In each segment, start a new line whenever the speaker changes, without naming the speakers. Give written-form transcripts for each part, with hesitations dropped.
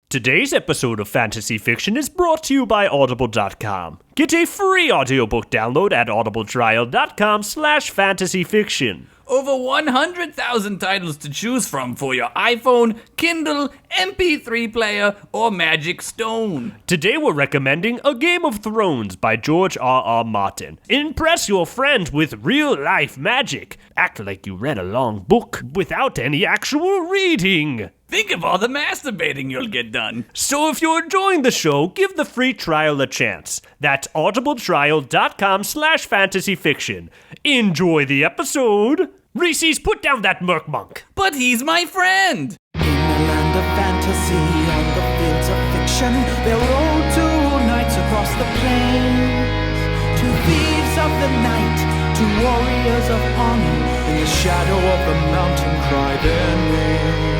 Today's episode of Fantasy Fiction is brought to you by Audible.com. Get a free audiobook download at audibletrial.com/fantasyfiction.
Over 100,000 titles to choose from for your iPhone, Kindle, MP3 player, or Magic Stone.
Today we're recommending A Game of Thrones by George R.R. Martin. Impress your friends with real-life magic. Act like you read a long book without any actual reading.
Think of all the masturbating you'll get done.
So if you're enjoying the show, give the free trial a chance. That's audibletrial.com/fantasyfiction. Enjoy the episode. Reese's, put down that merc monk.
But he's my friend.
In the land of fantasy, on the fields of fiction, there roll two knights across the plains. Two thieves of the night, two warriors of honor, in the shadow of the mountain cry their name.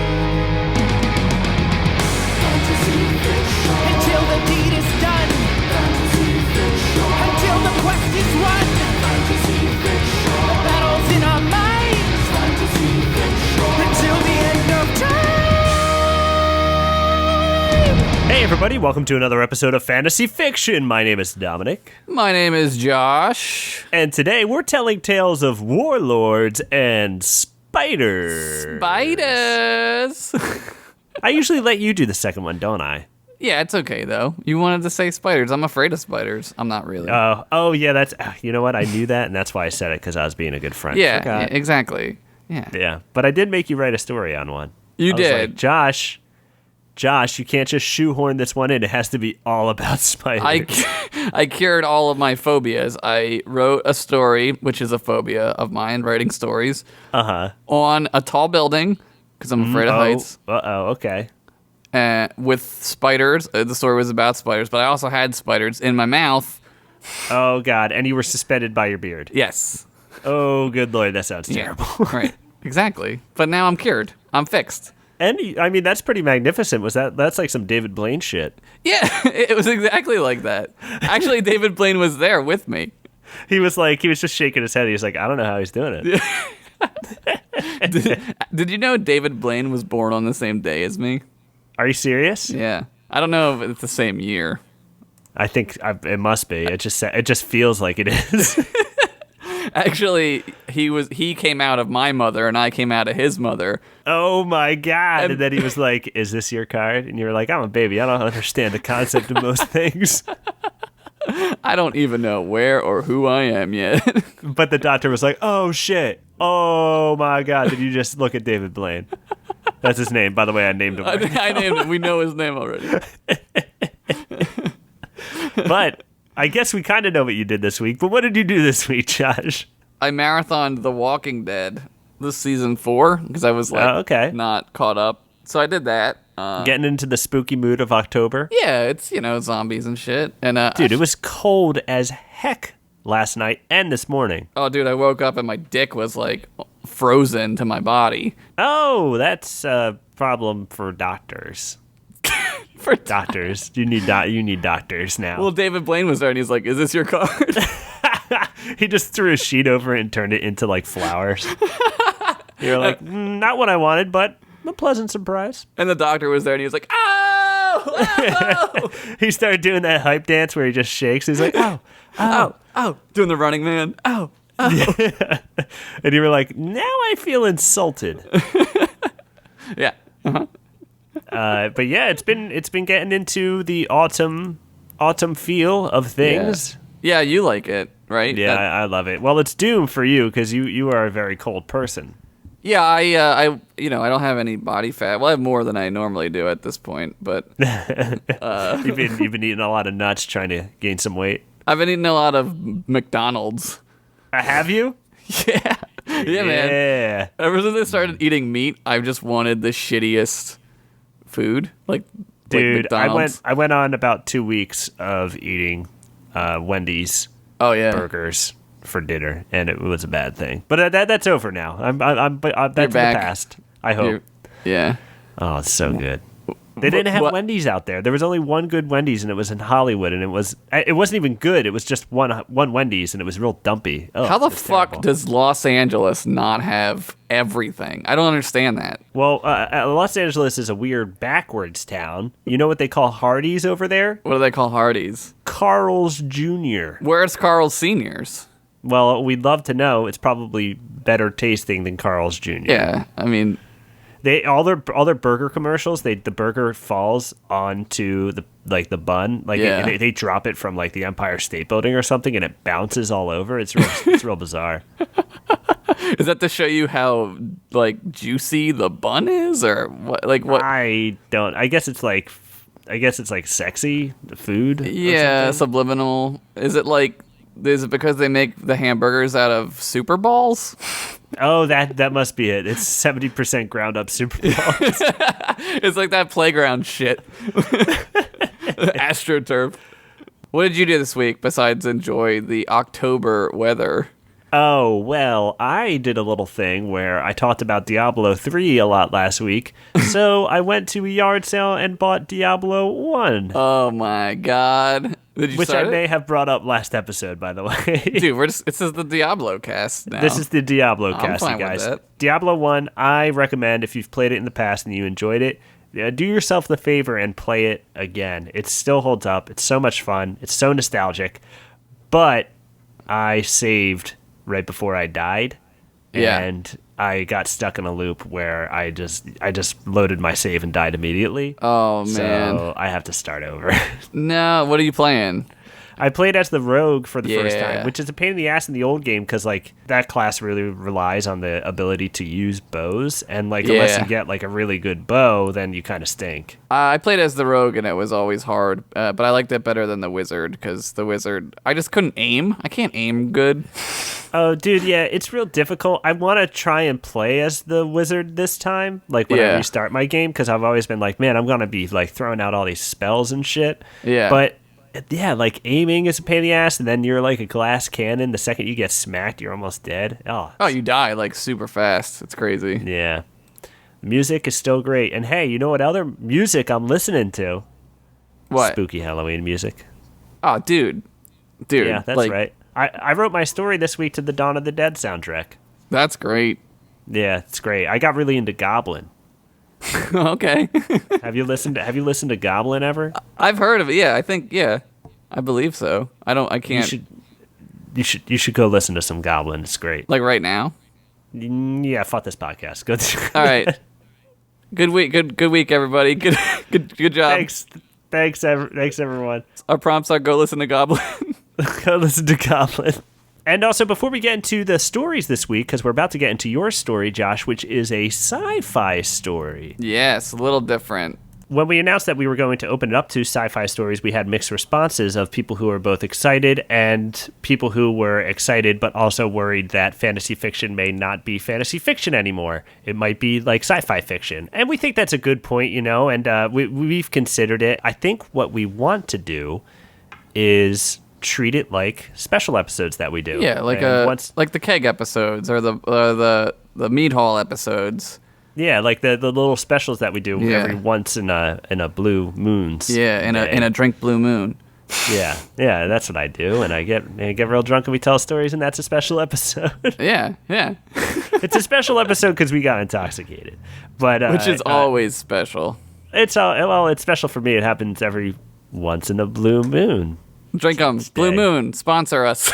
Fantasy fiction. Until the deed is done. Fantasy fiction. Until the quest is won. Fantasy fiction. The battle's in our minds. Fantasy fiction. Until the end of time.
Hey everybody, welcome to another episode of Fantasy Fiction. My name is Dominic.
My name is Josh.
And today we're telling tales of warlords and spiders.
Spiders.
I usually let you do the second one, don't I?
Yeah, it's okay, though. You wanted to say spiders. I'm afraid of spiders. I'm not really.
Oh yeah, that's, you know what? I knew that, and that's why I said it, because I was being a good friend.
Yeah, exactly. Yeah.
Yeah, but I did make you write a story on one.
You
I was
did.
like, Josh, you can't just shoehorn this one in. It has to be all about spiders.
I cured all of my phobias. I wrote a story, which is a phobia of mine, writing stories, on a tall building, because I'm afraid of heights.
Okay.
With spiders. The story was about spiders, but I also had spiders in my mouth.
Oh, God. And you were suspended by your beard.
Yes.
Oh, good Lord. That sounds terrible.
Right. Exactly. But now I'm cured. I'm fixed.
And, I mean, that's pretty magnificent. That's like some David Blaine shit.
Yeah, it was exactly like that. Actually, David Blaine was there with me.
He was just shaking his head. He was like, I don't know how he's doing it.
Did you know David Blaine was born on the same day as me?
Are you serious?
Yeah. I don't know if it's the same year.
I think it must be. It just feels like it is.
Actually, he came out of my mother and I came out of his mother.
Oh my God. And then he was like, is this your card? And you were like, I'm a baby. I don't understand the concept of most things.
I don't even know where or who I am yet.
But the doctor was like, oh shit. Oh my God. Did you just look at David Blaine? That's his name. By the way, I named him.
I named him. We know his name already.
But I guess we kind of know what you did this week. But what did you do this week, Josh?
I marathoned The Walking Dead this season 4 because I was not caught up. So I did that.
Getting into the spooky mood of October.
Yeah, it's, zombies and shit. And
dude, it was cold as heck last night and this morning.
Oh, dude, I woke up and my dick was like frozen to my body.
Oh, that's a problem for doctors.
For
doctors, you need doctors now.
Well, David Blaine was there and he's like, "Is this your card?"
He just threw a sheet over it and turned it into like flowers. You're like, not what I wanted, but a pleasant surprise.
And the doctor was there and he was like, "Oh!" Oh!
He started doing that hype dance where he just shakes. He's like, "Oh, oh,
oh," doing the Running Man. Oh.
Yeah. And you were like, now I feel insulted.
Yeah. Uh-huh.
But yeah, it's been getting into the autumn feel of things.
Yeah, you like it, right?
Yeah, I love it. Well, it's doom for you because you are a very cold person.
Yeah, I don't have any body fat. Well, I have more than I normally do at this point, but
you've been eating a lot of nuts trying to gain some weight.
I've been eating a lot of McDonald's.
Have you?
Yeah. Yeah, man. Ever since I started eating meat, I've just wanted the shittiest food.
Dude,
McDonald's.
I went on about 2 weeks of eating Wendy's burgers for dinner, and it was a bad thing. But that's over now. That's in the past. I hope.
Yeah.
Oh, it's so good. They didn't have
What?
Wendy's out there. There was only one good Wendy's, and it was in Hollywood, and it wasn't even good. It was just one Wendy's, and it was real dumpy. Ugh,
How the
it's
fuck
terrible.
does Los Angeles not have everything? I don't understand that.
Well, Los Angeles is a weird backwards town. You know what they call Hardee's over there?
What do they call Hardee's?
Carl's Jr.
Where's Carl's Seniors?
Well, we'd love to know. It's probably better tasting than Carl's Jr.
Yeah, I mean,
They all their burger commercials. The burger falls onto the bun.
Yeah.
They drop it from like the Empire State Building or something, and it bounces all over. It's real bizarre.
is that to show you how like juicy the bun is, or what? Like what?
I don't. I guess it's like sexy food. or
Yeah,
something.
subliminal. Is it because they make the hamburgers out of Super Balls?
Oh, that must be it. It's 70% ground up Super Bowl.
It's like that playground shit. AstroTurf. What did you do this week besides enjoy the October weather?
Oh, well, I did a little thing where I talked about Diablo 3 a lot last week. So I went to a yard sale and bought Diablo 1.
Oh my god. Did you
Which
start
I
it?
may have brought up last episode, by the way.
Dude, this is the Diablo cast now.
This is the Diablo
I'm
cast, you
fine with
guys.
that.
Diablo 1, I recommend if you've played it in the past and you enjoyed it, do yourself the favor and play it again. It still holds up. It's so much fun. It's so nostalgic. But I saved right before I died.
Yeah.
And I got stuck in a loop where I just loaded my save and died immediately.
Oh, man.
So I have to start over.
No, what are you playing?
I played as the rogue for the first
Yeah.
time, which is a pain in the ass in the old game because like that class really relies on the ability to use bows, and like unless
Yeah.
you get like a really good bow, then you kind of stink.
I played as the rogue and it was always hard, but I liked it better than the wizard because the wizard, I just couldn't aim. I can't aim good.
Oh, dude, yeah, it's real difficult. I want to try and play as the wizard this time, like when I
Yeah.
restart my game, because I've always been like, man, I'm gonna be like throwing out all these spells and shit.
Yeah.
But yeah, like aiming is a pain in the ass, and then you're like a glass cannon. The second you get smacked, you're almost dead. Oh,
Oh, you die like super fast. It's crazy.
yeah. Music is still great. And hey, you know what other music I'm listening to?
What?
Spooky Halloween music.
Oh, dude.
Yeah, that's
like,
right. I wrote my story this week to the Dawn of the Dead soundtrack.
That's great.
Yeah, it's great. I got really into Goblin.
Okay.
Have you listened to Goblin ever?
I've heard of it. Yeah, I think, yeah. I believe so. I
You
can't.
should go listen to some Goblin. It's great.
Like right now?
Yeah, fuck this podcast. Go.
All right. Good week. Good week, everybody. Good job.
Thanks, everyone.
Our prompts are go listen to Goblin.
Go listen to Goblin. And also, before we get into the stories this week, because we're about to get into your story, Josh, which is a sci-fi story.
Yes, a little different.
When we announced that we were going to open it up to sci-fi stories, we had mixed responses of people who were both excited and people who were excited but also worried that fantasy fiction may not be fantasy fiction anymore. It might be like sci-fi fiction. And we think that's a good point, and we've considered it. I think what we want to do is treat it like special episodes that we do.
Yeah, like like the keg episodes or the meat hall episodes.
Yeah, like the little specials that we do
Yeah.
every once in a blue moons.
Yeah, in a drink blue moon.
Yeah, that's what I do, and I get real drunk and we tell stories, and that's a special episode.
Yeah.
It's a special episode because we got intoxicated, but
Which is always special.
it's special for me. It happens every once in a blue moon.
Drink 'em. Blue
Day.
Moon, sponsor us.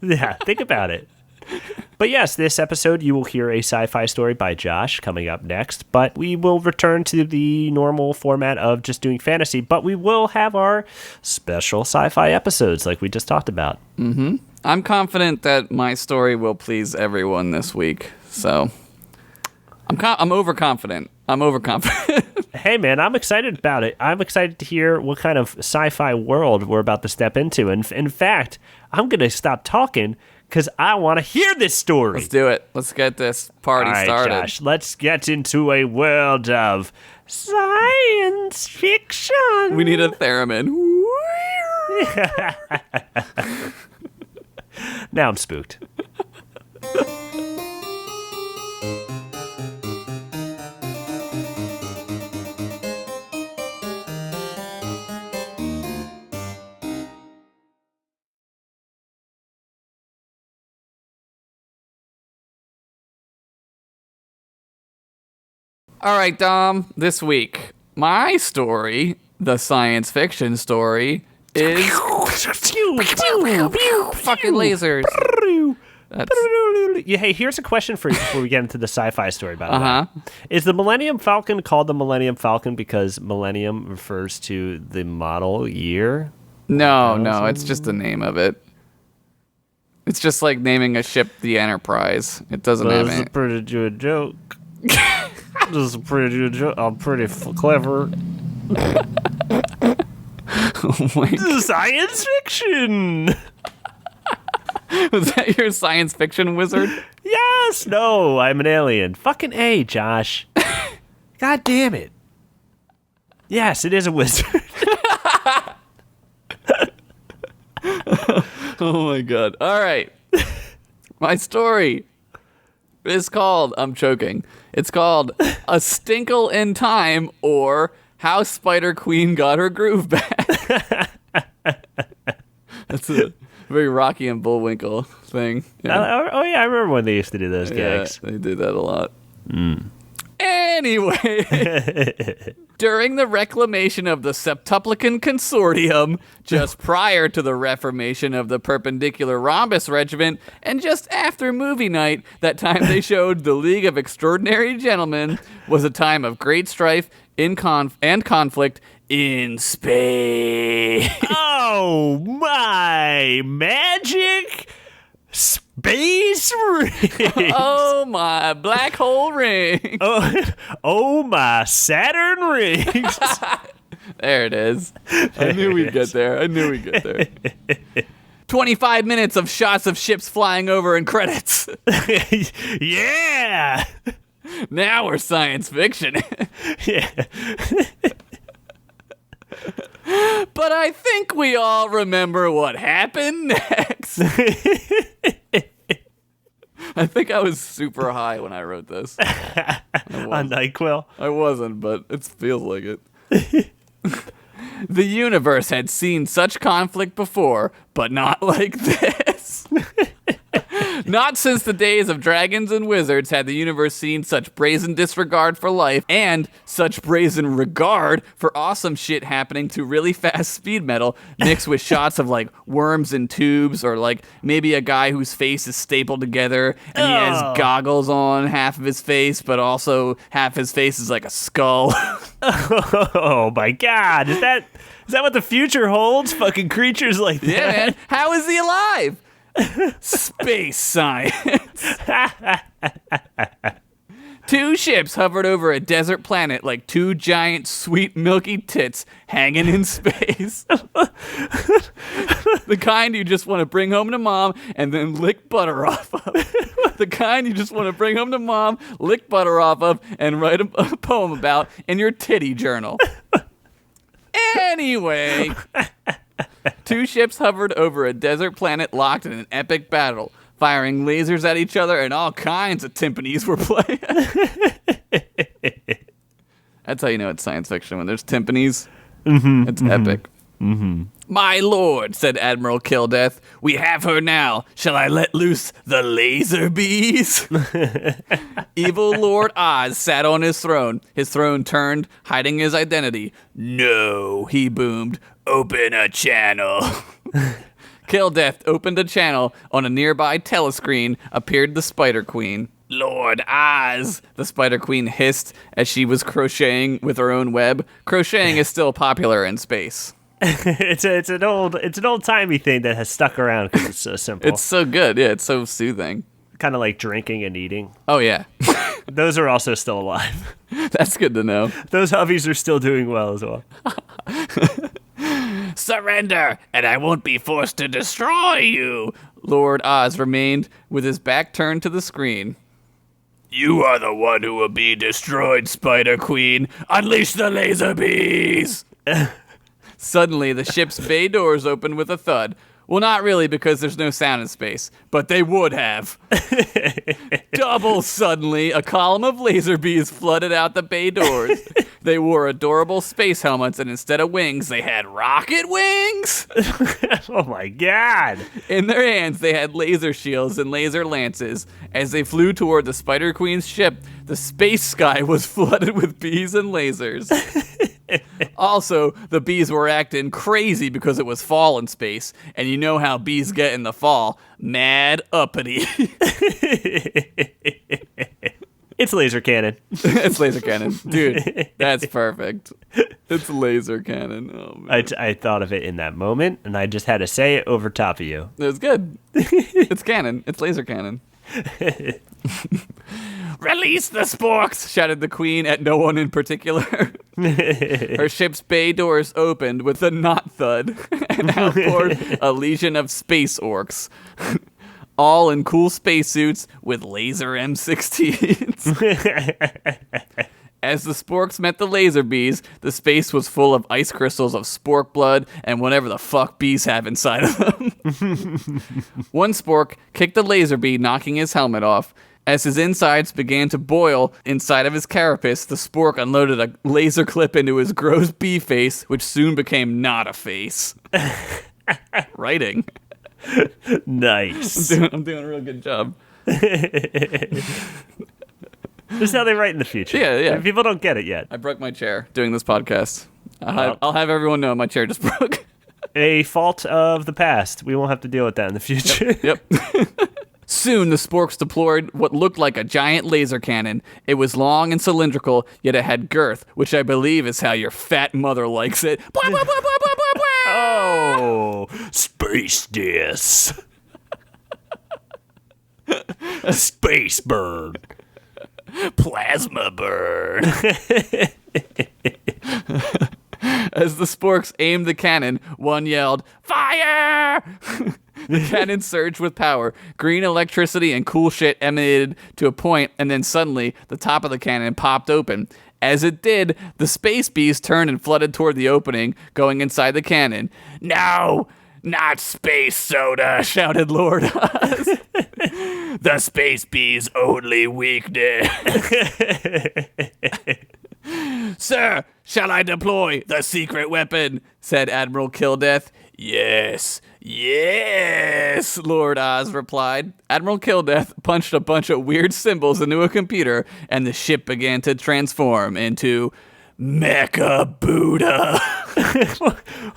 Yeah, think about it. But yes, this episode you will hear a sci-fi story by Josh coming up next, but we will return to the normal format of just doing fantasy, but we will have our special sci-fi episodes like we just talked about.
I'm confident that my story will please everyone this week. So I'm overconfident.
Hey man, I'm excited about it. I'm excited to hear what kind of sci-fi world we're about to step into. And in fact, I'm going to stop talking because I want to hear this story.
Let's do it. Let's get this party
All right,
started.
Josh, let's get into a world of science fiction.
We need a theremin.
Now I'm spooked.
All right, Dom, this week, my story, the science fiction story, is fucking lasers.
Yeah, hey, here's a question for you before we get into the sci-fi story, by the way. Is the Millennium Falcon called the Millennium Falcon because millennium refers to the model year?
No, it's just the name of it. It's just like naming a ship the Enterprise. It doesn't have
This is
any...
a pretty good joke. This is a pretty good joke. I'm pretty clever.
Oh my
This is science fiction.
Was that your science fiction wizard?
Yes. No, I'm an alien. Fucking A, Josh. God damn it. Yes, it is a wizard.
Oh my god. All right. My story is called, I'm choking. It's called A Stinkle in Time, or How Spider Queen Got Her Groove Back. That's a very Rocky and Bullwinkle thing. Yeah.
Oh, yeah, I remember when they used to do those gags.
Yeah, they did that a lot. Anyway, during the reclamation of the Septuplican Consortium, just prior to the reformation of the Perpendicular Rhombus Regiment, and just after movie night, that time they showed the League of Extraordinary Gentlemen, was a time of great strife and conflict in space.
Oh, my magic space ring.
Oh, my black hole ring.
Oh, my Saturn rings.
There it is. I knew we'd get there. 25 minutes of shots of ships flying over and credits.
Yeah.
Now we're science fiction.
Yeah.
But I think we all remember what happened next. I think I was super high when I wrote this.
On NyQuil.
I wasn't, but it feels like it. The universe had seen such conflict before, but not like this. Not since the days of dragons and wizards had the universe seen such brazen disregard for life and such brazen regard for awesome shit happening to really fast speed metal, mixed with shots of like worms in tubes, or like maybe a guy whose face is stapled together and he has goggles on half of his face, but also half his face is like a skull.
Oh my god. Is that what the future holds? Fucking creatures like that?
Yeah, man. How is he alive? Space science. Two ships hovered over a desert planet like two giant, sweet, milky tits hanging in space. The kind you just want to bring home to mom and then lick butter off of. The kind you just want to bring home to mom, lick butter off of, and write a poem about in your titty journal. Anyway, two ships hovered over a desert planet locked in an epic battle, firing lasers at each other, and all kinds of timpanis were playing. That's how you know it's science fiction, when there's timpanis. It's epic. My lord, said Admiral Killdeath, we have her now. Shall I let loose the laser bees? Evil Lord Oz sat on his throne turned, hiding his identity. No, he boomed, open a channel. Killdeath opened a channel. On a nearby telescreen appeared the Spider Queen. Lord Oz, the Spider Queen hissed as she was crocheting with her own web. Crocheting is still popular in space.
It's an old timey thing that has stuck around because it's so simple.
It's so good. Yeah, it's so soothing.
Kind of like drinking and eating.
Oh, yeah.
Those are also still alive.
That's good to know.
Those hobbies are still doing well as well.
Surrender, and I won't be forced to destroy you. Lord Oz remained with his back turned to the screen. You are the one who will be destroyed, Spider Queen. Unleash the laser bees. Suddenly, the ship's bay doors opened with a thud. Well, not really, because there's no sound in space, but they would have. Double suddenly, a column of laser bees flooded out the bay doors. They wore adorable space helmets, and instead of wings, they had rocket wings.
Oh my god.
In their hands, they had laser shields and laser lances. As they flew toward the Spider Queen's ship, the space sky was flooded with bees and lasers. Also, the bees were acting crazy because it was fall in space, and you know how bees get in the fall. Mad uppity.
It's laser cannon.
It's laser cannon. Dude, that's perfect. It's laser cannon. Oh, man.
I thought of it in that moment, and I just had to say it over top of you.
It was good. It's canon. It's laser cannon. Release the sporks, shouted the queen at no one in particular. Her ship's bay doors opened with a knot thud, and out poured a legion of space orcs. All in cool spacesuits with laser M16s. As the sporks met the laser bees, the space was full of ice crystals of spork blood and whatever the fuck bees have inside of them. One spork kicked the laser bee, knocking his helmet off. As his insides began to boil inside of his carapace, the spork unloaded a laser clip into his gross bee face, which soon became not a face. Writing.
Nice.
I'm doing a real good job.
This is how they write in the future.
Yeah.
People don't get it yet.
I broke my chair doing this podcast. I'll have everyone know my chair just broke.
A fault of the past. We won't have to deal with that in the future.
Yep. Soon, the sporks deployed what looked like a giant laser cannon. It was long and cylindrical, yet it had girth, which I believe is how your fat mother likes it.
Oh, space dis. Space burn. Plasma burn.
As the sporks aimed the cannon, one yelled, "Fire!" The cannon surged with power. Green electricity and cool shit emanated to a point, and then suddenly, the top of the cannon popped open. As it did, the space bees turned and flooded toward the opening, going inside the cannon. "No, not space soda," shouted Lord Oz. "The space bees' only weakness." "Sir, shall I deploy the secret weapon?" said Admiral Killdeath. Yes, Lord Oz replied. Admiral Killdeath punched a bunch of weird symbols into a computer, and the ship began to transform into Mecha Buddha.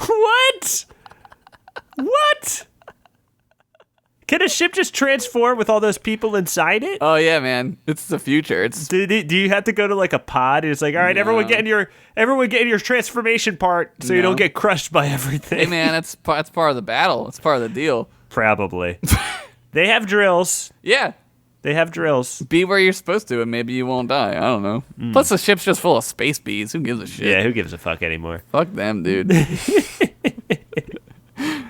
What? What? Can a ship just transform with all those people inside it?
Oh yeah, man, it's the future.
Do you have to go to like a pod? It's like, all right, everyone get in your transformation part, so you don't get crushed by everything.
Hey man, that's part of the battle. It's part of the deal.
Probably. They have drills.
Yeah,
they have drills.
Be where you're supposed to, and maybe you won't die. I don't know. Plus, the ship's just full of space bees. Who gives a shit?
Yeah, who gives a fuck anymore?
Fuck them, dude.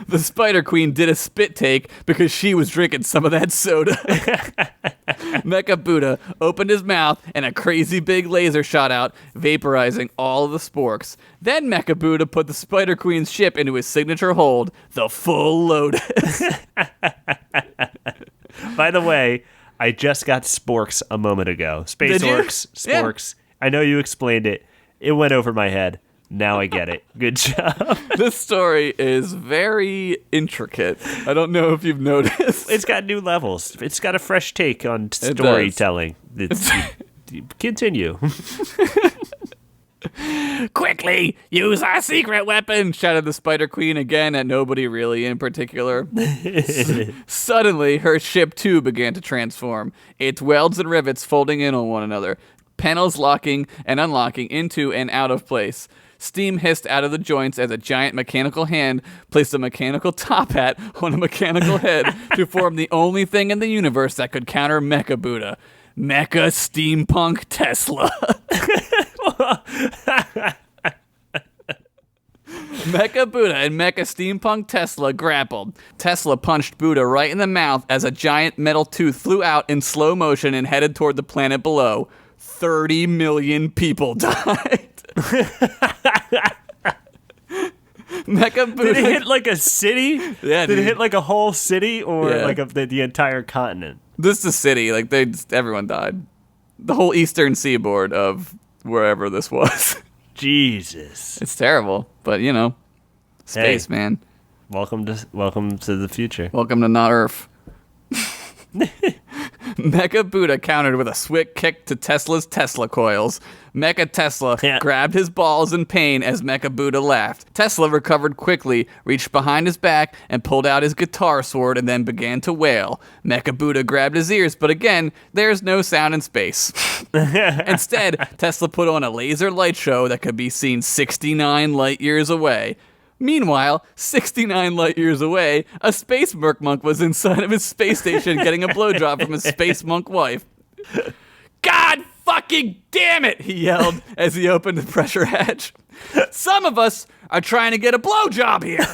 The Spider Queen did a spit take because she was drinking some of that soda. Mecha Buddha opened his mouth and a crazy big laser shot out, vaporizing all of the sporks. Then Mecha Buddha put the Spider Queen's ship into his signature hold, the full Lotus.
By the way, I just got sporks a moment ago. Space orcs, sporks. Yeah. I know you explained it. It went over my head. Now I get it. Good job.
This story is very intricate. I don't know if you've noticed.
It's got new levels. It's got a fresh take on storytelling. Continue.
Quickly, use our secret weapon, shouted the Spider Queen again at nobody really in particular. Suddenly, her ship too began to transform, its welds and rivets folding in on one another, panels locking and unlocking into and out of place. Steam hissed out of the joints as a giant mechanical hand placed a mechanical top hat on a mechanical head to form the only thing in the universe that could counter Mecha Buddha. Mecha Steampunk Tesla. Mecha Buddha and Mecha Steampunk Tesla grappled. Tesla punched Buddha right in the mouth as a giant metal tooth flew out in slow motion and headed toward the planet below. 30 million people died. Mecha Buddha.
Did it hit like a city?
Yeah,
Did it hit like a whole city or like the entire continent?
This is a city. Like everyone died. The whole eastern seaboard of wherever this was.
Jesus.
It's terrible, but you know, space, man.
Welcome to the future.
Welcome to not Earth. Mecha Buddha countered with a swift kick to Tesla's Tesla coils. Mecha Tesla grabbed his balls in pain as Mecha Buddha laughed. Tesla recovered quickly, reached behind his back, and pulled out his guitar sword and then began to wail. Mecha Buddha grabbed his ears, but again, there's no sound in space. Instead, Tesla put on a laser light show that could be seen 69 light years away. Meanwhile, 69 light years away, a space merc monk was inside of his space station getting a blowjob from his space monk wife. God fucking damn it, he yelled as he opened the pressure hatch. Some of us are trying to get a blowjob here.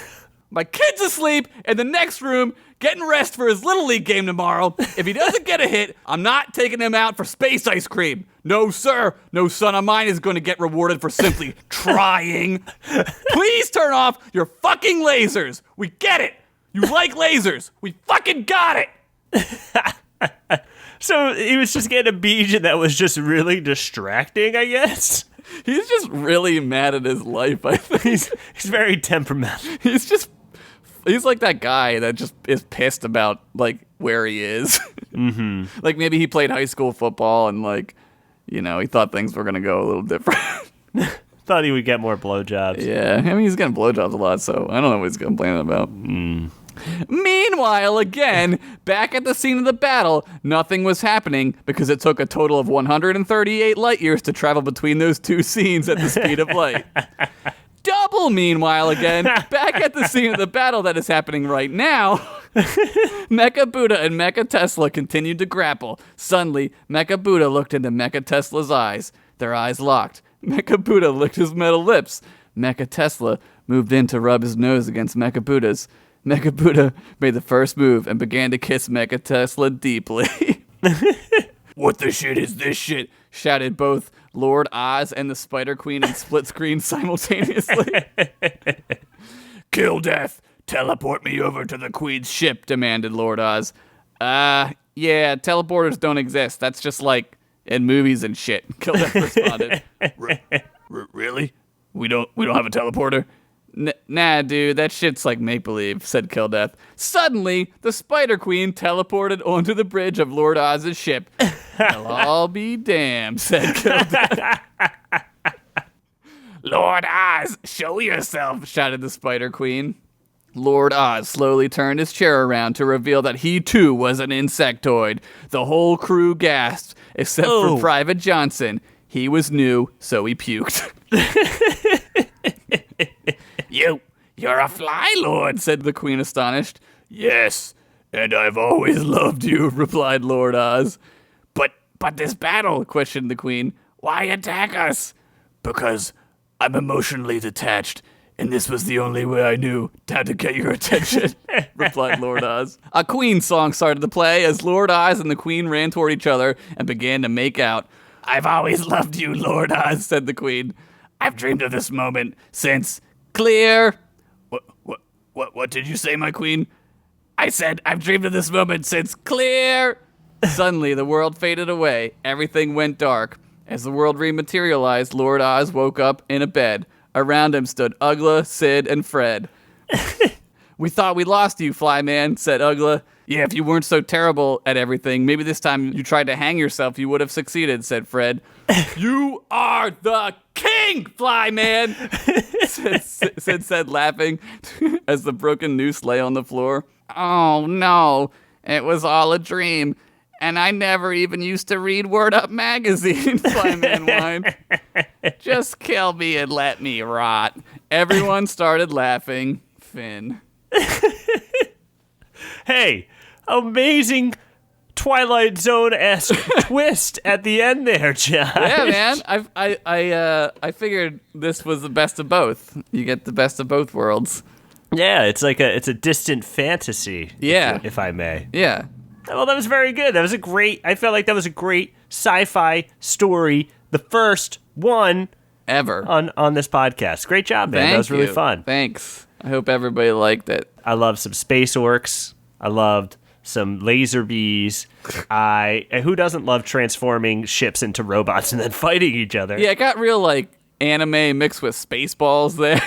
My kid's asleep in the next room getting rest for his Little League game tomorrow. If he doesn't get a hit, I'm not taking him out for space ice cream. No, sir. No son of mine is going to get rewarded for simply trying. Please turn off your fucking lasers. We get it. You like lasers. We fucking got it.
So he was just getting a beach and that was just really distracting, I guess.
He's just really mad at his life, I think.
He's very temperamental.
He's like that guy that just is pissed about, like, where he is. Mm-hmm. Like, maybe he played high school football and, like, you know, he thought things were going to go a little different.
Thought he would get more blowjobs.
Yeah, I mean, he's getting blowjobs a lot, so I don't know what he's complaining about. Meanwhile, again, back at the scene of the battle, nothing was happening because it took a total of 138 light years to travel between those two scenes at the speed of light. Double, meanwhile, again, back at the scene of the battle that is happening right now, Mecha Buddha and Mecha Tesla continued to grapple. Suddenly, Mecha Buddha looked into Mecha Tesla's eyes. Their eyes locked. Mecha Buddha licked his metal lips. Mecha Tesla moved in to rub his nose against Mecha Buddha's. Mecha Buddha made the first move and began to kiss Mecha Tesla deeply. What the shit is this shit? Shouted both Lord Oz and the Spider Queen in split screen simultaneously. Kill Death, teleport me over to the Queen's ship, demanded Lord Oz. Yeah, teleporters don't exist. That's just like in movies and shit. Kill Death responded. Really? We don't have a teleporter? Nah, dude, that shit's like make-believe, said Killdeath. Suddenly, the Spider Queen teleported onto the bridge of Lord Oz's ship. I'll all be damned, said Killdeath. Lord Oz, show yourself, shouted the Spider Queen. Lord Oz slowly turned his chair around to reveal that he too was an insectoid. The whole crew gasped, except for Private Johnson. He was new, so he puked. You're a fly lord, said the Queen, astonished. Yes, and I've always loved you, replied Lord Oz. But this battle, questioned the Queen. Why attack us? Because I'm emotionally detached, and this was the only way I knew how to get your attention, replied Lord Oz. A Queen song started to play as Lord Oz and the Queen ran toward each other and began to make out. I've always loved you, Lord Oz, said the Queen. I've dreamed of this moment since... Clear. What did you say, my queen? I said I've dreamed of this moment since clear. Suddenly, the world faded away. Everything went dark. As the world rematerialized, Lord Oz woke up in a bed. Around him stood Ugla, Sid, and Fred. We thought we lost you, Flyman, said Ugla. Yeah, if you weren't so terrible at everything, maybe this time you tried to hang yourself, you would have succeeded, said Fred. You are the king, Flyman, said laughing as the broken noose lay on the floor. Oh, no, it was all a dream, and I never even used to read Word Up magazine, Flyman whined. Just kill me and let me rot. Everyone started laughing. Finn.
Hey, amazing Twilight Zone-esque twist at the end there, Josh.
Yeah, man. I figured this was the best of both. You get the best of both worlds.
Yeah, it's a distant fantasy.
Yeah,
if I may.
Yeah.
Well, that was very good. I felt like that was a great sci-fi story. The first one
ever
on this podcast. Great job, man. That was really fun.
Thanks. I hope everybody liked it.
I love some space orcs. I loved some laser bees. Who doesn't love transforming ships into robots and then fighting each other?
Yeah, it got real like anime mixed with Spaceballs there.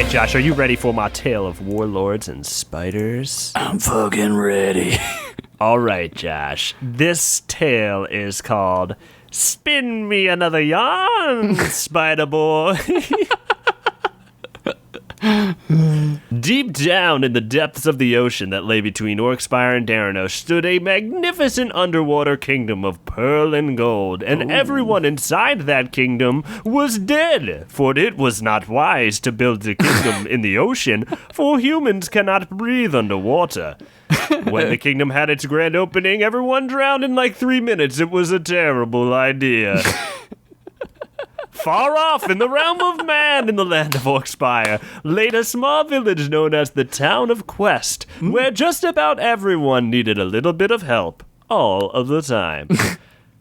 Josh, are you ready for my tale of warlords and spiders?
I'm fucking ready.
All right, Josh. This tale is called Spin Me Another Yarn, Spider Boy. Deep down in the depths of the ocean that lay between Orkspire and Darano stood a magnificent underwater kingdom of pearl and gold, and everyone inside that kingdom was dead, for it was not wise to build a kingdom in the ocean, for humans cannot breathe underwater. When the kingdom had its grand opening, everyone drowned in like 3 minutes. It was a terrible idea. Far off in the realm of man in the land of Orkspire laid a small village known as the town of Quest, where just about everyone needed a little bit of help, all of the time.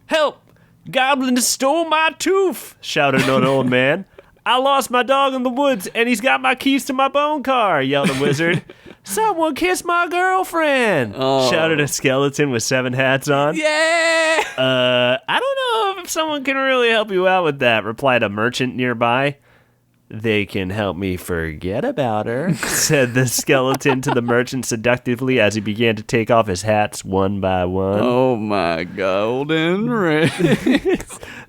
Help! Goblins stole my tooth, shouted an old man. I lost my dog in the woods, and he's got my keys to my bone car, yelled a wizard. Someone kissed my girlfriend, shouted a skeleton with 7 hats on.
Yeah!
I don't know if someone can really help you out with that, replied a merchant nearby. They can help me forget about her, said the skeleton to the merchant seductively as he began to take off his hats one by one.
Oh my golden ring.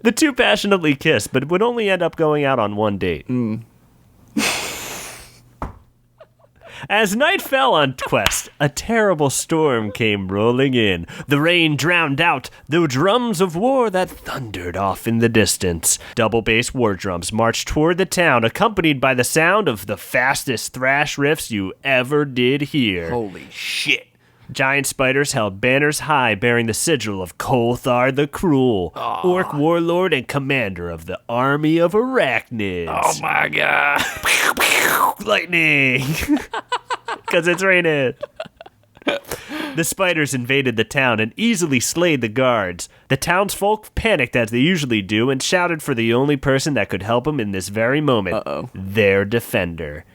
The two passionately kissed, but would only end up going out on one date. As night fell on Quest, a terrible storm came rolling in. The rain drowned out the drums of war that thundered off in the distance. Double-bass war drums marched toward the town, accompanied by the sound of the fastest thrash riffs you ever did hear.
Holy shit.
Giant spiders held banners high bearing the sigil of Kolthar the Cruel, orc warlord and commander of the army of arachnids.
Oh my god.
Lightning! Because it's raining. The spiders invaded the town and easily slayed the guards. The townsfolk panicked as they usually do and shouted for the only person that could help them in this very moment. Their defender.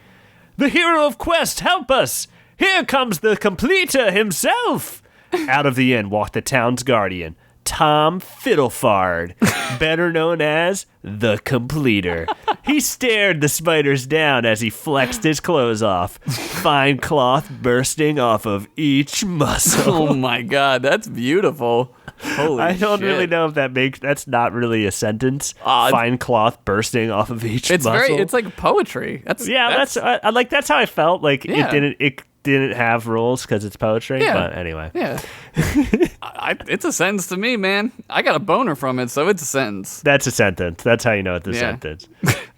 The hero of Quest, help us! Here comes the completer himself! Out of the inn walked the town's guardian, Tom Fiddlefard, better known as the Completer. He stared the spiders down as he flexed his clothes off, fine cloth bursting off of each muscle.
Oh my god, that's beautiful. Holy
I don't
shit.
really know if that's not really a sentence. Fine cloth bursting off of each muscle.
It's like poetry. That's
how I felt. Like
Yeah.
it didn't have rules because it's poetry.
Yeah.
But anyway.
Yeah. It's a sentence to me, man. I got a boner from it, so it's a sentence.
That's a sentence. That's how you know it's a sentence.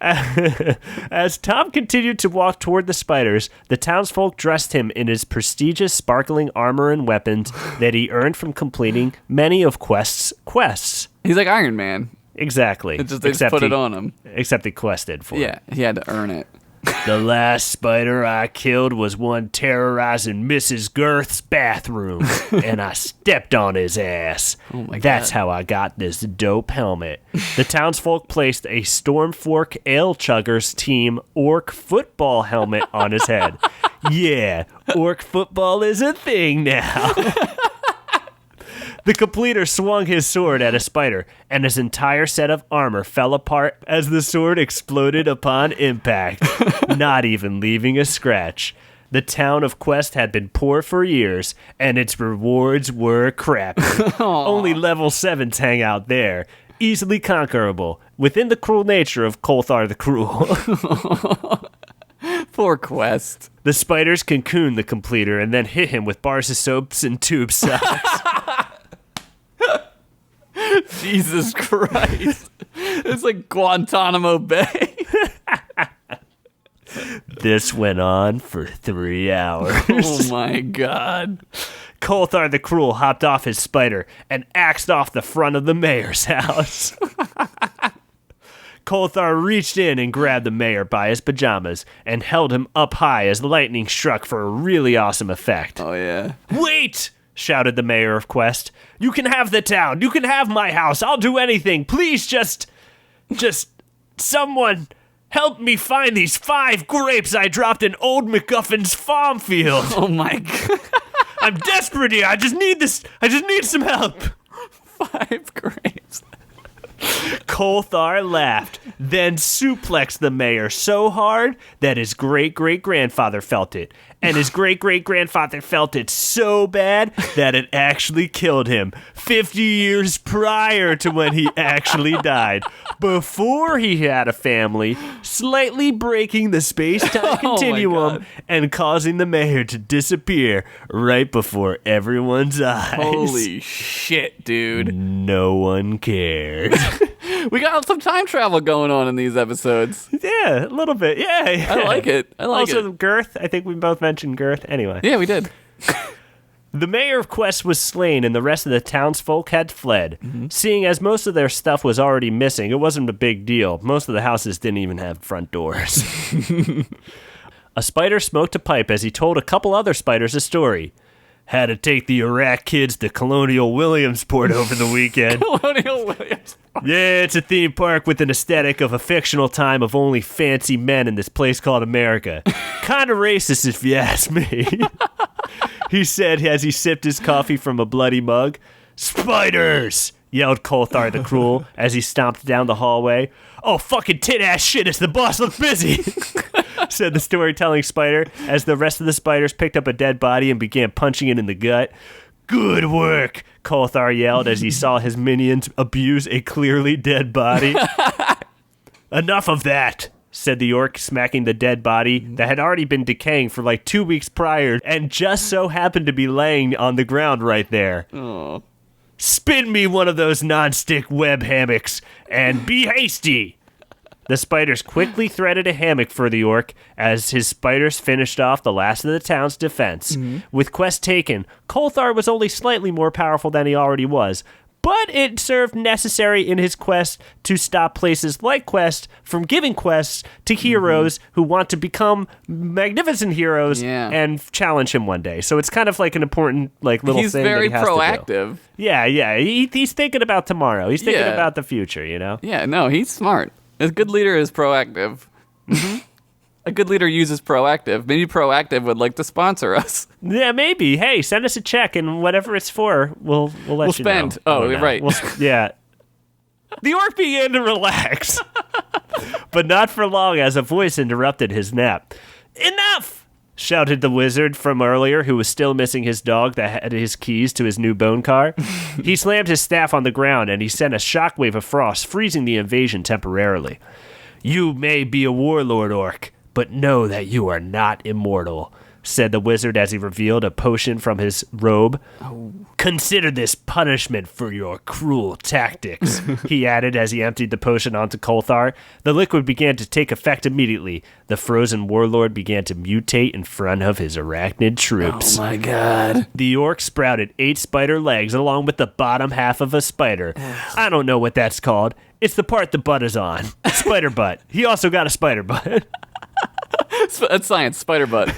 As Tom continued to walk toward the spiders, the townsfolk dressed him in his prestigious sparkling armor and weapons that he earned from completing many of Quest's quests.
He's like Iron Man.
Exactly.
It's just they just put it on him.
Except he quested for it.
Yeah, he had to earn it.
The last spider I killed was one terrorizing Mrs. Girth's bathroom, and I stepped on his ass.
Oh my
That's
God.
how I got this dope helmet. The townsfolk placed a Stormfork Ale Chuggers team orc football helmet on his head. Yeah, orc football is a thing now. The completer swung his sword at a spider, and his entire set of armor fell apart as the sword exploded upon impact, not even leaving a scratch. The town of Quest had been poor for years, and its rewards were crappy. Only level 7s hang out there, easily conquerable, within the cruel nature of Kolthar the Cruel.
Poor Quest.
The spiders cocooned the completer and then hit him with bars of soaps and tube socks.
Jesus Christ. It's like Guantanamo Bay.
This went on for 3 hours.
Oh my god.
Kolthar the Cruel hopped off his spider and axed off the front of the mayor's house. Kolthar reached in and grabbed the mayor by his pajamas and held him up high as lightning struck for a really awesome effect.
Oh yeah.
Wait! Shouted the mayor of Quest. You can have the town. You can have my house. I'll do anything. Please just someone help me find these 5 grapes I dropped in old MacGuffin's farm field.
Oh my god.
I'm desperate here. I just need this. I just need some help.
5 grapes.
Kolthar laughed. then suplexed the mayor so hard that his great-great-grandfather felt it. And his great-great-grandfather felt it so bad that it actually killed him 50 years prior to when he actually died. Before he had a family, slightly breaking the space-time continuum and causing the mayor to disappear right before everyone's eyes.
Holy shit, dude.
No one cared.
We got some time travel going on in these episodes.
Yeah, a little bit. Yeah.
I like it.
Also, girth. I think we both mentioned girth. Anyway.
Yeah, we did.
The mayor of Quest was slain and the rest of the townsfolk had fled. Seeing as most of their stuff was already missing, it wasn't a big deal. Most of the houses didn't even have front doors. A spider smoked a pipe as he told a couple other spiders a story. Had to take the Iraq kids to Colonial Williamsport over the weekend.
Colonial Williams.
Yeah, it's a theme park with an aesthetic of a fictional time of only fancy men in this place called America. Kind of racist if you ask me. He said as he sipped his coffee from a bloody mug. Spiders! Yelled Colthar the Cruel as he stomped down the hallway. Oh, fucking tit-ass shit, it's the boss, look busy! Said the storytelling spider as the rest of the spiders picked up a dead body and began punching it in the gut. Good work, Colthar yelled as he saw his minions abuse a clearly dead body. Enough of that, said the orc, smacking the dead body that had already been decaying for like 2 weeks prior and just so happened to be laying on the ground right there.
Oh.
Spin me one of those non-stick web hammocks and be hasty. The spiders quickly threaded a hammock for the orc as his spiders finished off the last of the town's defense. With Quest taken, Colthar was only slightly more powerful than he already was, but it served necessary in his quest to stop places like Quest from giving quests to heroes who want to become magnificent heroes and challenge him one day. So it's kind of like an important little
He's
thing
very
that he has
proactive.
to do. Yeah. He's thinking about tomorrow. He's thinking about the future, you know?
Yeah, no, he's smart. A good leader is proactive. A good leader uses proactive. Maybe proactive would like to sponsor us.
Yeah, maybe. Hey, send us a check, and whatever it's for, we'll let you
spend.
know.
Oh, right.
Yeah. The orc began to relax, but not for long as a voice interrupted his nap. Enough! Shouted the wizard from earlier, who was still missing his dog that had his keys to his new bone car. He slammed his staff on the ground, and he sent a shockwave of frost, freezing the invasion temporarily. You may be a warlord orc, but know that you are not immortal, said the wizard as he revealed a potion from his robe. Consider this punishment for your cruel tactics, he added as he emptied the potion onto Colthar. The liquid began to take effect immediately. The frozen warlord began to mutate in front of his arachnid troops.
Oh my god.
The orc sprouted 8 spider legs along with the bottom half of a spider. I don't know what that's called. It's the part the butt is on. Spider butt. He also got a spider butt.
That's science. Spider butt.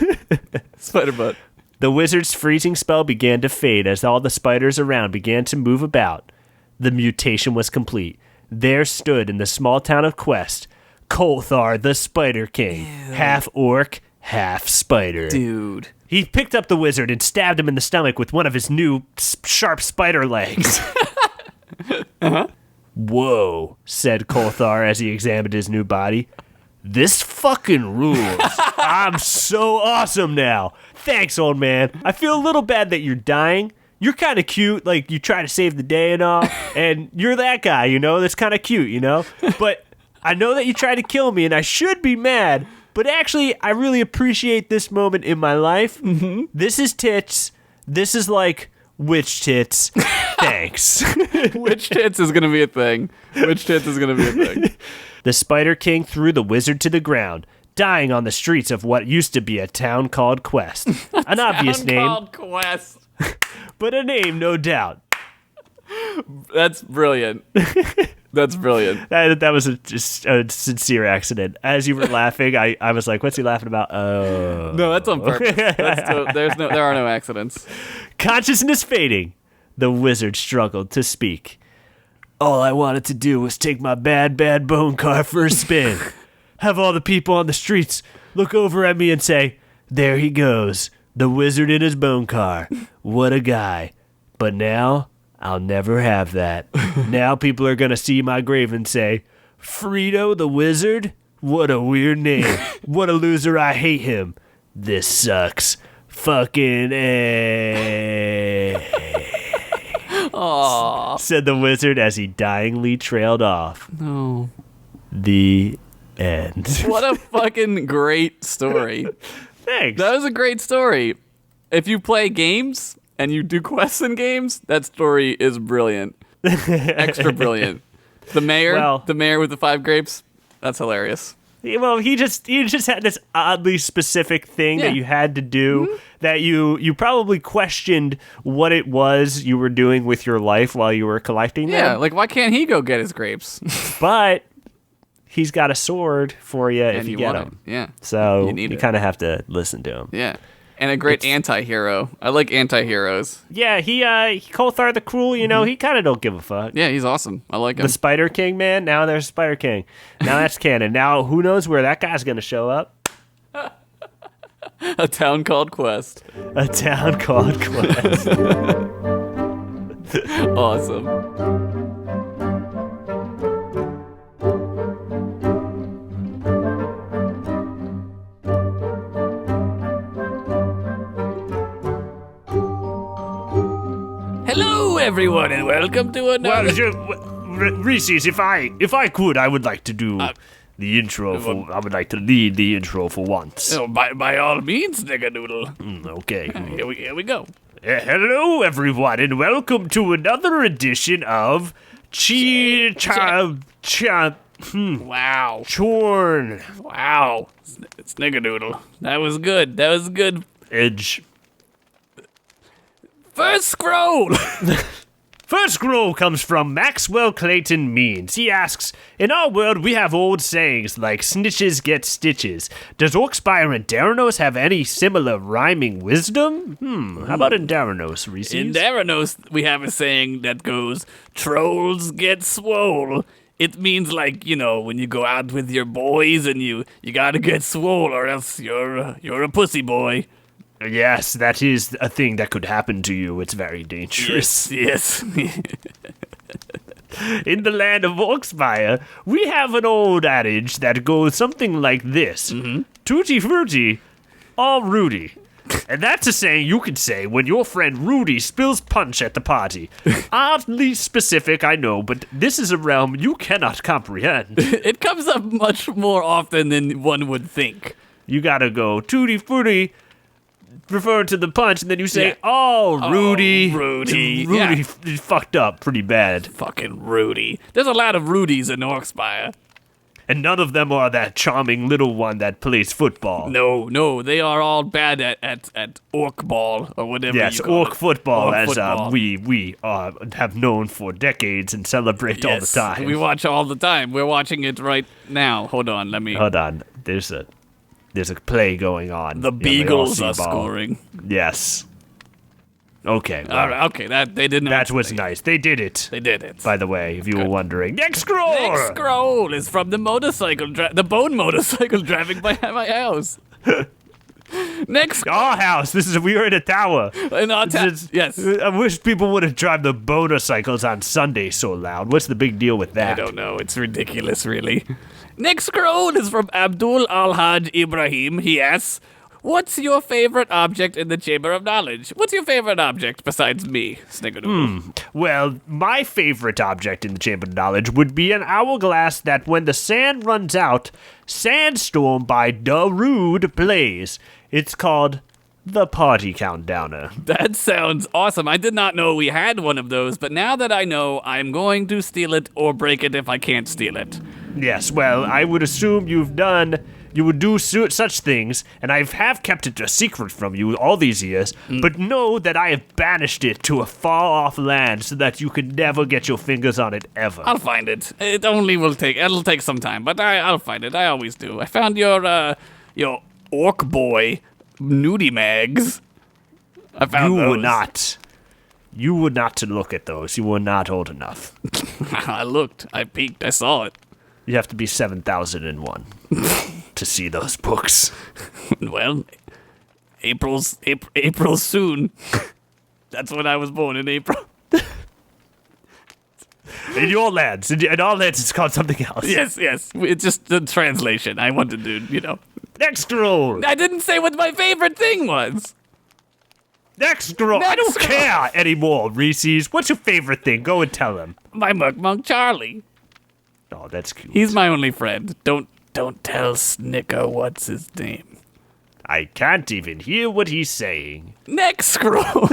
Spider butt.
The wizard's freezing spell began to fade as all the spiders around began to move about. The mutation was complete. There stood in the small town of Quest, Colthar the Spider King, half orc, half spider.
Dude.
He picked up the wizard and stabbed him in the stomach with one of his new sharp spider legs. Whoa, said Colthar as he examined his new body. This fucking rules. I'm so awesome now. Thanks, old man. I feel a little bad that you're dying. You're kind of cute, like you try to save the day and all, and you're that guy, you know, that's kind of cute, you know? But I know that you tried to kill me, and I should be mad, but actually, I really appreciate this moment in my life. This is tits. This is like witch tits. Thanks.
Witch tits is going to be a thing. Witch tits is going to be a thing.
The Spider King threw the wizard to the ground, dying on the streets of what used to be a town called Quest. An obvious name,
Called Quest.
but a name, no doubt.
That's brilliant. That's brilliant.
That was just a sincere accident. As you were laughing, I was like, what's he laughing about? Oh.
No, that's on purpose. There are no accidents.
Consciousness fading. The wizard struggled to speak. All I wanted to do was take my bad bone car for a spin. Have all the people on the streets look over at me and say, there he goes, the wizard in his bone car. What a guy. But now, I'll never have that. Now people are going to see my grave and say, Frito the Wizard? What a weird name. What a loser, I hate him. This sucks. Fucking A.
Aww.
Said the wizard as he dyingly trailed off.
No.
The end.
What a fucking great story.
Thanks.
That was a great story. If you play games and you do quests in games, that story is brilliant. Extra brilliant. The mayor with the 5 grapes, that's hilarious.
Well, he just had this oddly specific thing that you had to do that you probably questioned what it was you were doing with your life while you were collecting them.
Yeah, like why can't he go get his grapes?
But he's got a sword for you if you get him.
Yeah.
So you kind of have to listen to him.
Yeah. And a great anti-hero. I like anti-heroes.
Yeah, Kothar the Cruel, he kind of don't give a fuck.
Yeah, he's awesome. I like him.
The Spider King, man. Now there's Spider King. Now that's canon. Now who knows where that guy's going to show up?
A town called Quest.
A town called Quest.
Awesome. Hello, everyone, and welcome to another.
Reese's, if I could, I would like to do the intro. I would like to lead the intro for once.
Oh, by all means, Niggadoodle.
Okay.
Here we go.
Hello, everyone, and welcome to another edition of
Wow.
Chorn.
Wow. It's Niggadoodle. That was good.
Edge.
First scroll.
First scroll comes from Maxwell Clayton Means. He asks, in our world we have old sayings like snitches get stitches. Does Orkspire and Daranos have any similar rhyming wisdom? How about in Daranos, Reese's?
In Daranos, we have a saying that goes, trolls get swole. It means like, when you go out with your boys and you gotta get swole or else you're a pussy boy.
Yes, that is a thing that could happen to you. It's very dangerous.
Yes.
In the land of Orkspire, we have an old adage that goes something like this. Tutti frutti, all Rudy. And that's a saying you can say when your friend Rudy spills punch at the party. Oddly specific, I know, but this is a realm you cannot comprehend.
It comes up much more often than one would think.
You gotta go tutti frutti, referring to the punch, and then you say, oh, Rudy.
Rudy.
Rudy fucked up pretty bad.
Fucking Rudy. There's a lot of Rudys in Orkspire.
And none of them are that charming little one that plays football.
No, they are all bad at orc ball or whatever
yes,
you call
orc
it.
football,
Orc
as
football.
We have known for decades and celebrate all the time.
We watch all the time. We're watching it right now. Hold on.
Hold on. There's a play going on.
The Beagles are scoring.
Yes. Okay. Well,
all right, okay,
that's what's nice. They did it.
They did it.
By the way, if you were wondering. Next scroll!
Next scroll is from the bone motorcycle driving by my house. Next.
Our house. We were in a tower.
In our yes.
I wish people wouldn't drive the motorcycles on Sunday so loud. What's the big deal with that?
I don't know. It's ridiculous, really. Next scroll is from Abdul Al-Haj Ibrahim. He asks, what's your favorite object in the Chamber of Knowledge? What's your favorite object besides me, Snickerdoodle?
Well, my favorite object in the Chamber of Knowledge would be an hourglass that when the sand runs out, Sandstorm by Darude plays. It's called the Party Countdowner.
That sounds awesome. I did not know we had one of those, but now that I know, I'm going to steal it or break it if I can't steal it.
Yes, well, I would assume you would do such things, and I have kept it a secret from you all these years, but know that I have banished it to a far-off land so that you can never get your fingers on it ever.
I'll find it. It'll take some time, but I'll find it. I always do. I found your orc boy nudie mags. I found those. You were not to look at those. You were not old enough. I looked. I peeked. I saw it.
You have to be 7,001 to see those books.
Well, April's soon. That's when I was born, in April.
In your lands. In our lands, it's called something else.
Yes. It's just the translation. I wanted to,
Next scroll.
I didn't say what my favorite thing was.
Next scroll. I don't care anymore, Reese's. What's your favorite thing? Go and tell him.
My Mukmunk Charlie.
Oh, that's cute.
He's my only friend. Don't tell Snicker what's his name.
I can't even hear what he's saying.
Next scroll.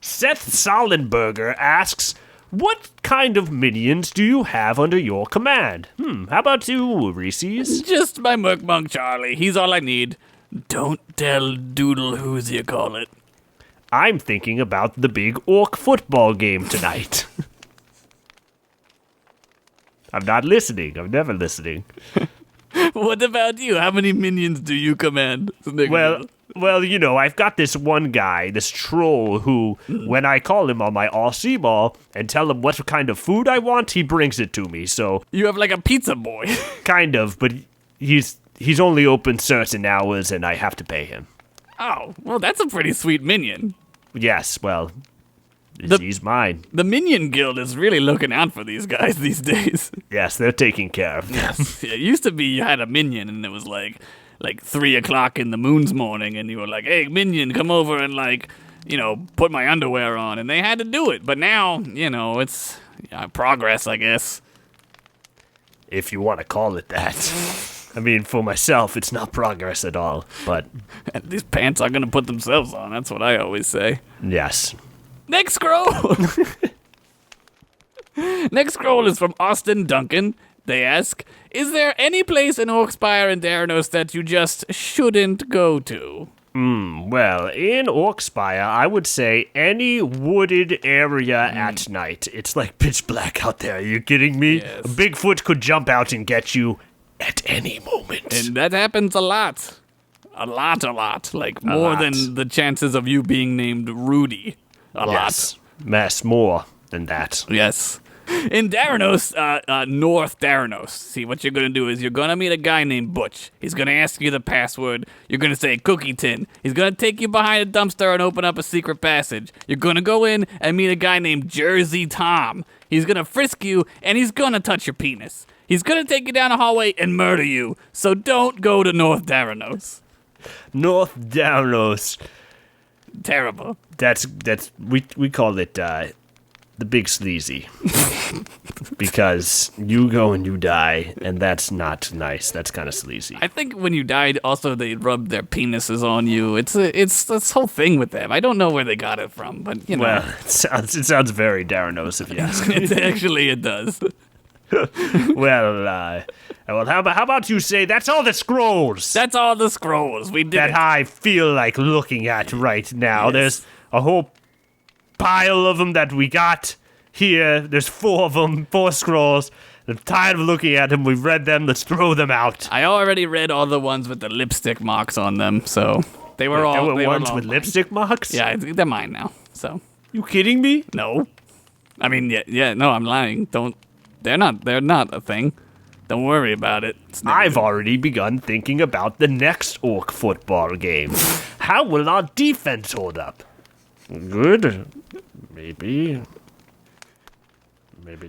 Seth Sollenberger asks, what kind of minions do you have under your command? How about you, Reese's?
Just my Mukmunk Charlie. He's all I need. Don't tell Doodle who's you call it.
I'm thinking about the big orc football game tonight. I'm not listening. I'm never listening.
What about you? How many minions do you command?
Well, I've got this one guy, this troll, who, when I call him on my RC ball and tell him what kind of food I want, he brings it to me, so...
You have like a pizza boy.
Kind of, but he's only open certain hours and I have to pay him.
Oh, well, that's a pretty sweet minion.
Yes, well, he's mine.
The Minion Guild is really looking out for these guys these days.
Yes, they're taking care of them.
It used to be you had a minion and it was like 3 o'clock in the moon's morning and you were like, hey, minion, come over and put my underwear on. And they had to do it. But now, it's progress, I guess.
If you want to call it that. I mean, for myself, it's not progress at all, but...
These pants are going to put themselves on. That's what I always say.
Yes.
Next scroll! Next scroll is from Austin Duncan. They ask, is there any place in Orkspire and Daranos that you just shouldn't go to?
Well, in Orkspire, I would say any wooded area at night. It's like pitch black out there. Are you kidding me?
Yes.
A Bigfoot could jump out and get you at any moment.
And that happens a lot. A lot. Like, more than the chances of you being named Rudy. A lot.
Yes, more than that.
Yes. In Daranos, North Daranos, see, what you're going to do is you're going to meet a guy named Butch. He's going to ask you the password. You're going to say cookie tin. He's going to take you behind a dumpster and open up a secret passage. You're going to go in and meet a guy named Jersey Tom. He's going to frisk you, and he's going to touch your penis. He's going to take you down a hallway and murder you. So don't go to North Daranos.
North Daranos.
Terrible.
We call it the big sleazy. Because you go and you die, and that's not nice. That's kind of sleazy.
I think when you died, also they rubbed their penises on you. It's this whole thing with them. I don't know where they got it from, but
Well, it sounds very Daranos if you ask me.
It does.
Well, how about you say that's all the scrolls?
That's all the scrolls. We did
that
it.
I feel like looking at right now.
Yes.
There's a whole pile of them that we got here. There's 4 of them, 4 scrolls. I'm tired of looking at them. We've read them. Let's throw them out.
I already read all the ones with the lipstick marks on them, so they were
There
all
were ones with
mine.
lipstick marks?
Yeah, they're mine now. So
You kidding me?
no, I mean no, I'm lying. They're not a thing. Don't worry about it.
I've already begun thinking about the next orc football game. How will our defense hold up? Good. Maybe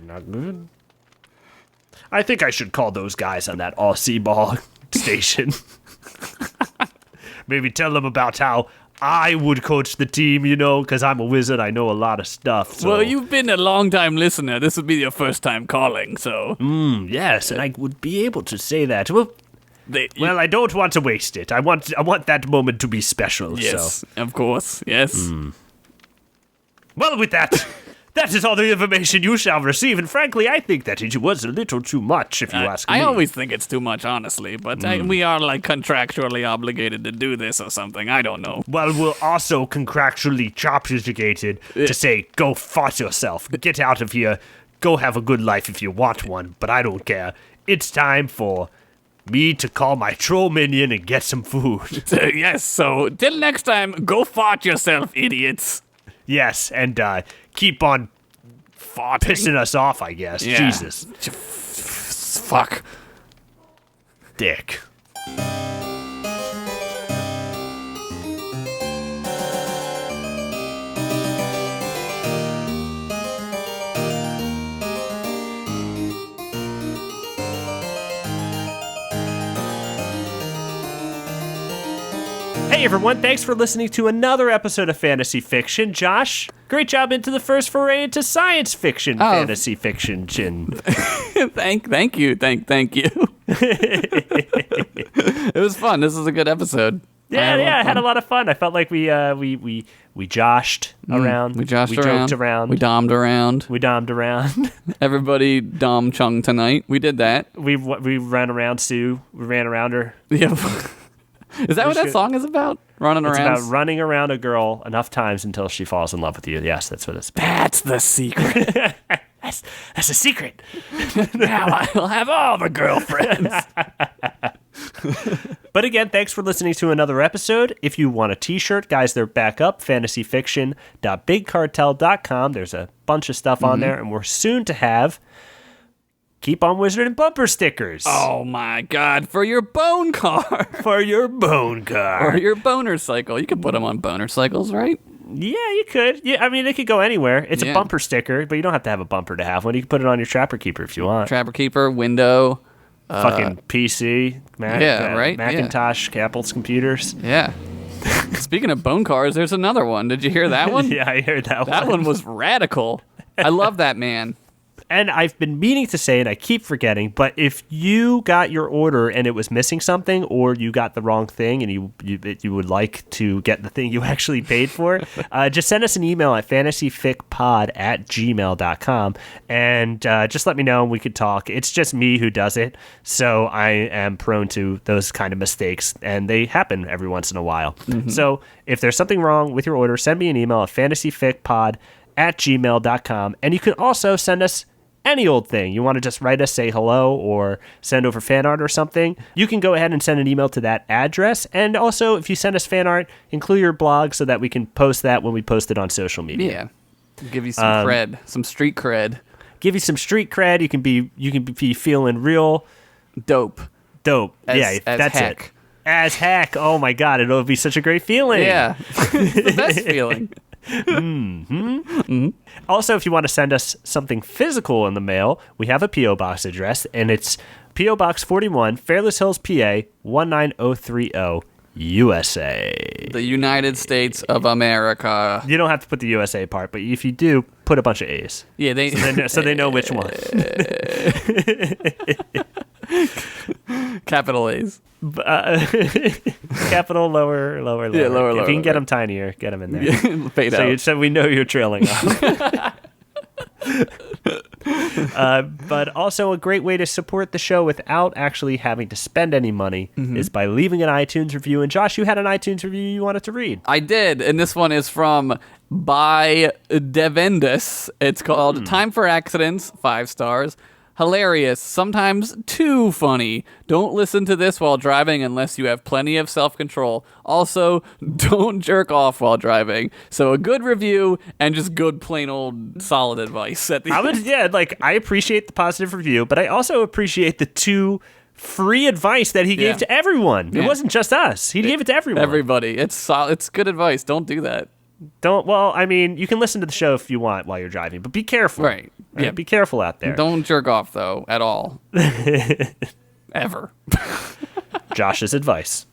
not good. I think I should call those guys on that RC ball station. Maybe tell them about how I would coach the team, because I'm a wizard. I know a lot of stuff. So.
Well, you've been a long-time listener. This would be your first time calling, so...
Yes, and I would be able to say that. Well,
Well,
I don't want to waste it. I want that moment to be special.
yes,
So.
of course, yes.
Well, with that, that is all the information you shall receive. And frankly, I think that it was a little too much, if you ask me.
I always think it's too much, honestly, but we are contractually obligated to do this or something. I don't know.
Well, we're also contractually obligated to say, go fight yourself. Get out of here. Go have a good life if you want one, but I don't care. It's time for me to call my troll minion and get some food.
Yes, so till next time, go fart yourself, idiots.
Yes, and keep on pissing us off, I guess.
Yeah.
Jesus.
Fuck.
Dick. Hey everyone, thanks for listening to another episode of Fantasy Fiction. Josh, great job into the first foray into science fiction, fantasy fiction.
Thank you. It was fun. This is a good episode.
Yeah, I had a lot of fun. I felt like we joshed around.
We joshed
around.
Joked around. We dommed around.
We dommed around.
Everybody dom chung tonight. We did that.
We ran around Sue. We ran around her.
Yeah. Is that what that song is about? Running around?
It's about running around a girl enough times until she falls in love with you. Yes, that's what it's about.
That's the secret.
That's a secret.
Now I'll have all the girlfriends.
But again, thanks for listening to another episode. If you want a t-shirt, guys, they're back up. fantasyfiction.bigcartel.com. There's a bunch of stuff on there, and we're soon to have Keep on Wizarding bumper stickers.
Oh my God, for your bone car.
For your bone car.
Or your boner cycle. You could put them on boner cycles, right?
Yeah, you could. Yeah, I mean, it could go anywhere. It's a bumper sticker, but you don't have to have a bumper to have one. You can put it on your Trapper Keeper if you want.
Trapper Keeper, window.
Fucking PC.
Right?
Macintosh, Apple's computers.
Yeah. Speaking of bone cars, there's another one. Did you hear that one?
Yeah, I heard that one.
That one was radical. I love that man.
And I've been meaning to say it, I keep forgetting, but if you got your order and it was missing something, or you got the wrong thing and you would like to get the thing you actually paid for, just send us an email at fantasyficpod@gmail.com and just let me know and we could talk. It's just me who does it, so I am prone to those kind of mistakes, and they happen every once in a while. So if there's something wrong with your order, send me an email at fantasyficpod@gmail.com, and you can also send us any old thing. You want to just write us, say hello, or send over fan art or something, you can go ahead and send an email to that address. And also, if you send us fan art, include your blog so that we can post that when we post it on social media.
Yeah. Give you some cred, some street cred.
Give you some street cred. You can be feeling real
dope.
As that's
heck.
it. As heck. Oh my God, it'll be such a great feeling.
Yeah. It's the best feeling.
Also, if you want to send us something physical in the mail, we have a P.O. Box address, and it's P.O. Box 41, Fairless Hills, PA, 19030, USA.
The United States of America.
You don't have to put the USA part, but if you do, put a bunch of A's.
Yeah,
so they know which one.
Capital A's.
Capital, lower.
Yeah, lower.
If you can get them tinier, get them in there.
Fade out.
So we know you're trailing off. But also a great way to support the show without actually having to spend any money is by leaving an iTunes review. And Josh, you had an iTunes review you wanted to read.
I did, and this one is from By Devendus. It's called Time for Accidents, 5 stars. Hilarious, sometimes too funny. Don't listen to this while driving unless you have plenty of self-control. Also, don't jerk off while driving. So a good review and just good plain old solid advice at the end.
I appreciate the positive review, but I also appreciate the 2 free advice that he gave to everyone.
Yeah.
It wasn't just us. He gave it to everyone.
Everybody. It's good advice. Don't do that.
You can listen to the show if you want while you're driving, but be careful.
Right. Yeah.
Be careful out there.
Don't jerk off, though, at all. Ever.
Josh's advice.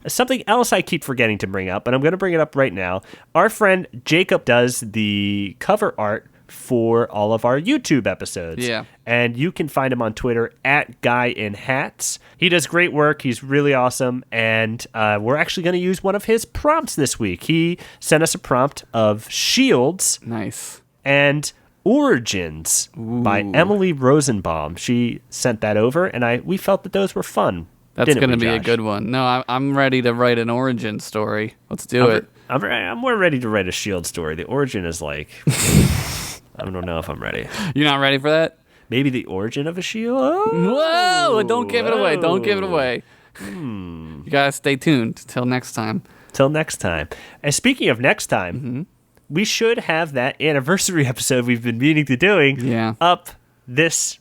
Something else I keep forgetting to bring up, but I'm going to bring it up right now. Our friend Jacob does the cover art for all of our YouTube episodes.
Yeah.
And you can find him on Twitter at GuyInHats. He does great work. He's really awesome. And we're actually going to use one of his prompts this week. He sent us a prompt of Shields.
Nice.
And Origins by Emily Rosenbaum. She sent that over, and we felt that those were fun.
That's going to be a good one. No, I'm ready to write an origin story. Let's do it.
I'm more ready to write a Shield story. The origin is like... I don't know if I'm ready.
You're not ready for that?
Maybe the origin of a shield?
Oh, whoa! Don't give it away. Don't give it away. You gotta stay tuned till next time.
And speaking of next time, we should have that anniversary episode we've been meaning to doing up this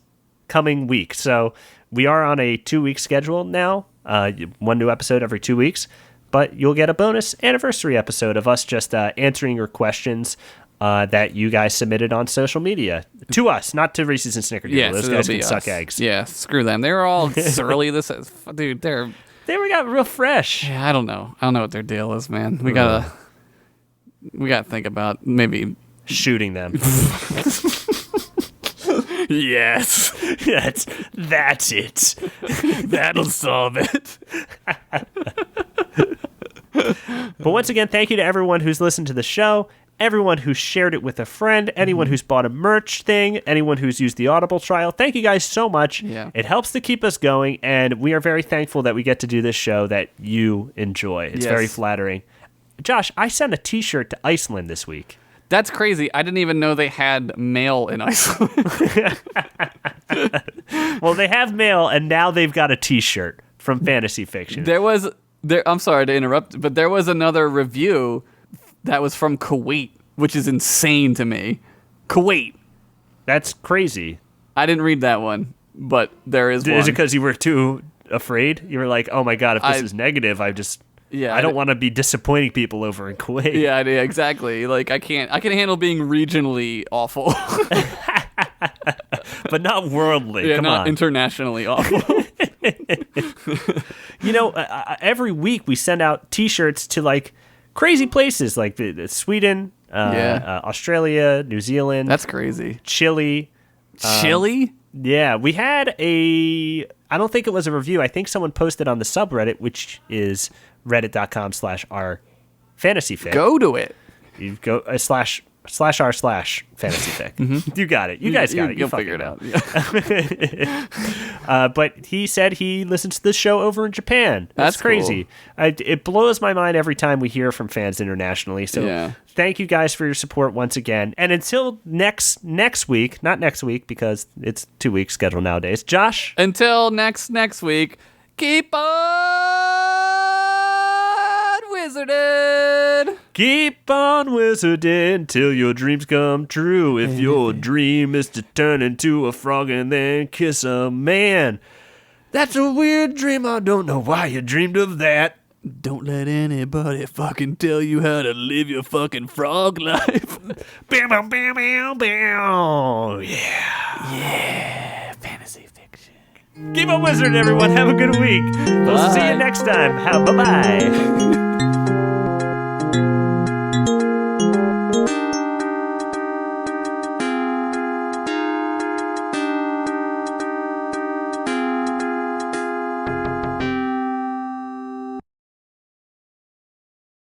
coming week. So we are on a 2-week schedule now. 1 new episode every 2 weeks. But you'll get a bonus anniversary episode of us just answering your questions that you guys submitted on social media to us, not to Reese's and Snickerdoodle.
Yeah,
those
so
guys
can
suck eggs.
Yeah, screw them. They're all surly. Dude, they're
They were got real fresh.
Yeah, I don't know what their deal is, man. We gotta think about maybe
Shooting them.
yes.
That's it.
That'll solve it.
But once again, thank you to everyone who's listened to the show, everyone who shared it with a friend, anyone who's bought a merch thing, anyone who's used the Audible trial. Thank you guys so much.
Yeah.
It helps to keep us going, and we are very thankful that we get to do this show that you enjoy. It's very flattering. Josh, I sent a t-shirt to Iceland this week.
That's crazy. I didn't even know they had mail in Iceland.
Well, they have mail, and now they've got a t-shirt from Fantasy Fiction.
I'm sorry to interrupt, but there was another review that was from Kuwait, which is insane to me. Kuwait.
That's crazy.
I didn't read that one, but there is one.
Is it because you were too afraid? You were like, oh my God, if this is negative, I don't want to be disappointing people over in Kuwait.
Yeah, exactly. Like I can handle being regionally awful.
But not worldly.
Yeah,
Come
not
on.
Internationally awful.
Every week we send out T-shirts to like crazy places like the Sweden, Australia, New Zealand.
That's crazy.
Chile.
Chile?
Yeah, we had I don't think it was a review. I think someone posted on the subreddit, which is reddit.com/r/fantasyfic.
Go to it.
You go /r/fantasyfic. You got it. You guys got it.
You'll figure it out.
Yeah. But he said he listens to this show over in Japan. That's crazy.
Cool.
It blows my mind every time we hear from fans internationally. So thank you guys for your support once again. And until next week, not next week because it's 2 weeks schedule nowadays. Josh?
Until next week, keep on wizarding.
Keep on wizarding till your dreams come true. If your dream is to turn into a frog and then kiss a man, that's a weird dream. I don't know why you dreamed of that.
Don't let anybody fucking tell you how to live your fucking frog life.
Bam, bam, bam, bam, bam.
Yeah, fantasy fiction.
Keep on wizarding, everyone. Have a good week. We'll see you next time. Bye-bye.